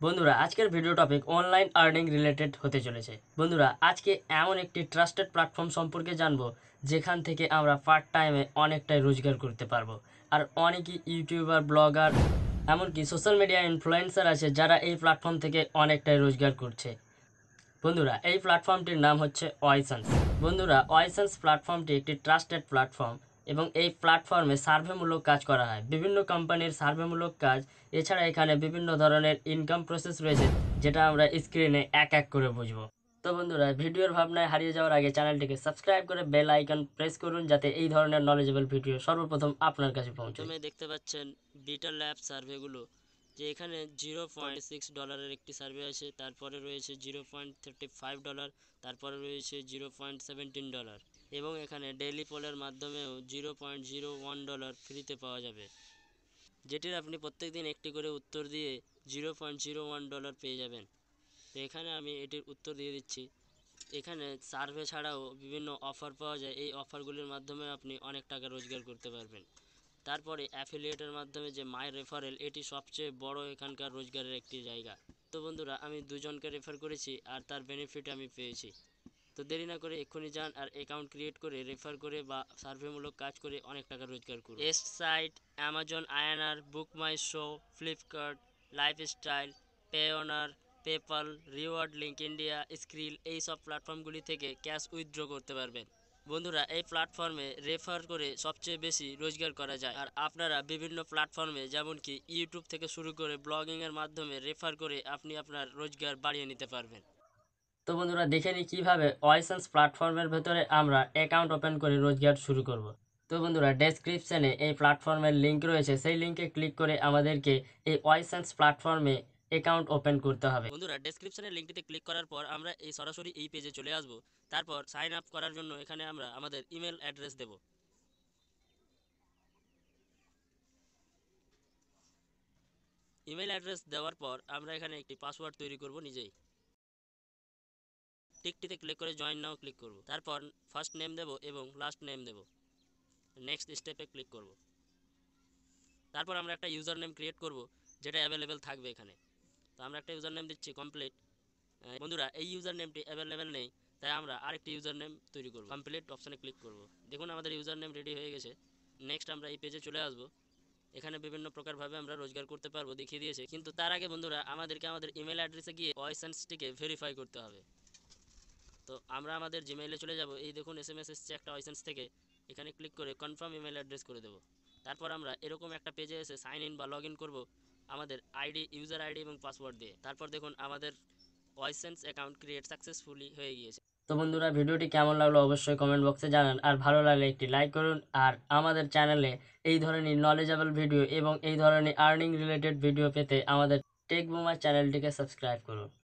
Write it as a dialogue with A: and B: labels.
A: বন্ধুরা আজকের video topic online earning related হতে চলেছে। বন্ধুরা আজকে এমন একটি ট্রাস্টেড প্ল্যাটফর্ম সম্পর্কে জানবো যেখান থেকে আমরা পার্ট টাইমে অনেকটাই রোজগার করতে পারবো। আর অনেকই ইউটিউবার, ব্লগার, এমনকি সোশ্যাল মিডিয়া ইনফ্লুয়েন্সার আছে যারা এই প্ল্যাটফর্ম থেকে অনেকটাই রোজগার করছে। বন্ধুরা এই প্ল্যাটফর্মটির নাম হচ্ছে ওয়াইসেন্স। বন্ধুরা ওয়াইসেন্স প্ল্যাটফর্মটি একটি ট্রাস্টেড প্ল্যাটফর্ম এবং এই প্ল্যাটফর্মে সার্ভেমূলক কাজ করা হয়, বিভিন্ন কোম্পানির সার্ভেমূলক কাজ। এছাড়া এখানে বিভিন্ন ধরনের ইনকাম প্রসেস রয়েছে যেটা আমরা স্ক্রিনে এক এক করে বুঝবো। তো বন্ধুরা ভিডিওর ভাবনায় হারিয়ে যাওয়ার আগে চ্যানেলটিকে সাবস্ক্রাইব করে বেল আইকন প্রেস করুন যাতে এই ধরনের নলেজেবল ভিডিও সর্বপ্রথম আপনার কাছে পৌঁছায়।
B: প্রথমে দেখতে পাচ্ছেন বিটা ল্যাব সার্ভেগুলো, যে এখানে $0.6 একটি সার্ভে আছে, তারপরে রয়েছে $0.35, তারপরে রয়েছে $0.17 এবং এখানে ডেইলি পোলের মাধ্যমেও $0.01 ফ্রিতে পাওয়া যাবে, যেটির আপনি প্রত্যেকদিন একটি করে উত্তর দিয়ে $0.01 পেয়ে যাবেন। তো এখানে আমি এটির উত্তর দিয়ে দিচ্ছি। এখানে সার্ভে ছাড়াও বিভিন্ন অফার পাওয়া যায়, এই অফারগুলির মাধ্যমে আপনি অনেক টাকা রোজগার করতে পারবেন। তারপরে অ্যাফিলিয়েটের মাধ্যমে যে মাই রেফারেল, এটি সবচেয়ে বড় এখানকার রোজগারের একটি জায়গা। তো বন্ধুরা আমি দুজনকে রেফার করেছি আর তার বেনিফিট আমি পেয়েছি। তো দেরি না করে এক্ষুনি যান আর অ্যাকাউন্ট ক্রিয়েট করে রেফার করে বা সার্ভেমূলক কাজ করে অনেক টাকা রোজগার করুন। এস্ট সাইট, অ্যামাজন আয়নার, Book My Show, Flipkart, Lifestyle, Payoneer, PayPal, Reward Link India, Skrill, এই সব প্ল্যাটফর্মগুলি থেকে ক্যাশ উইথড্র করতে পারবেন। বন্ধুরা এই প্ল্যাটফর্মে রেফার করে সবচেয়ে বেশি রোজগার করা যায়। আর আপনারা বিভিন্ন প্ল্যাটফর্মে যেমন কি ইউটিউব থেকে শুরু করে ব্লগিংয়ের মাধ্যমে রেফার করে আপনি আপনার রোজগার বাড়িয়ে নিতে পারবেন।
A: তো বন্ধুরা দেখে নিই কীভাবে ওয়াইসেন্স প্ল্যাটফর্মের ভেতরে আমরা অ্যাকাউন্ট ওপেন করে রোজগার শুরু করব। তো বন্ধুরা ডেসক্রিপশানে এই প্ল্যাটফর্মের লিঙ্ক রয়েছে, সেই লিঙ্কে ক্লিক করে আমাদেরকে এই ওয়াইসেন্স প্ল্যাটফর্মে অ্যাকাউন্ট ওপেন করতে হবে।
B: বন্ধুরা ডেসক্রিপশনের লিঙ্কটিতে ক্লিক করার পর আমরা এই সরাসরি এই পেজে চলে আসব। তারপর সাইন আপ করার জন্য এখানে আমরা আমাদের ইমেল অ্যাড্রেস দেব। ইমেল অ্যাড্রেস দেওয়ার পর আমরা এখানে একটি পাসওয়ার্ড তৈরি করব নিজেই। টিকটিতে ক্লিক করে জয়েন নাও ক্লিক করব। তারপর ফার্স্ট নেম দেব এবং লাস্ট নেম দেব। নেক্সট স্টেপে ক্লিক করব। তারপর আমরা একটা ইউজার নেম ক্রিয়েট করব যেটা অ্যাভেলেবেল থাকবে এখানে। তো আমরা একটা ইউজার নেম দিচ্ছি কমপ্লিট। বন্ধুরা এই ইউজার নেমটি অ্যাভেলেবেল নেই, তাই আমরা আরেকটি ইউজার নেম তৈরি করব। কমপ্লিট অপশানে ক্লিক করব। দেখুন আমাদের ইউজার নেম রেডি হয়ে গেছে। নেক্সট আমরা এই পেজে চলে আসব। এখানে বিভিন্ন প্রকারভাবে আমরা রোজগার করতে পারবো দেখিয়ে দিয়েছে, কিন্তু তার আগে বন্ধুরা আমাদেরকে আমাদের ইমেল অ্যাড্রেসে গিয়ে ওয়াইসেন্সটিকে ভেরিফাই করতে হবে। তো আমরা আমাদের জিমেইলে চলে যাব। এই দেখুন SMS এসছে একটা ওয়াইসেন্স থেকে, এখানে ক্লিক করে কনফার্ম ইমেল অ্যাড্রেস করে দেবো। তারপর আমরা এরকম একটা পেজে এসে সাইন ইন বা লগ ইন করবো আমাদের ইউজার আইডি এবং পাসওয়ার্ড দিয়ে। তারপর দেখুন আমাদের ওয়াইসেন্স অ্যাকাউন্ট ক্রিয়েট সাকসেসফুলি হয়ে গিয়েছে।
A: তো বন্ধুরা ভিডিওটি কেমন লাগলো অবশ্যই কমেন্ট বক্সে জানান, আর ভালো লাগলে একটি লাইক করুন। আর আমাদের চ্যানেলে এই ধরনের নলেজেবল ভিডিও এবং এই ধরনের আর্নিং রিলেটেড ভিডিও পেতে আমাদের টেক বুমার চ্যানেলটিকে সাবস্ক্রাইব করুন।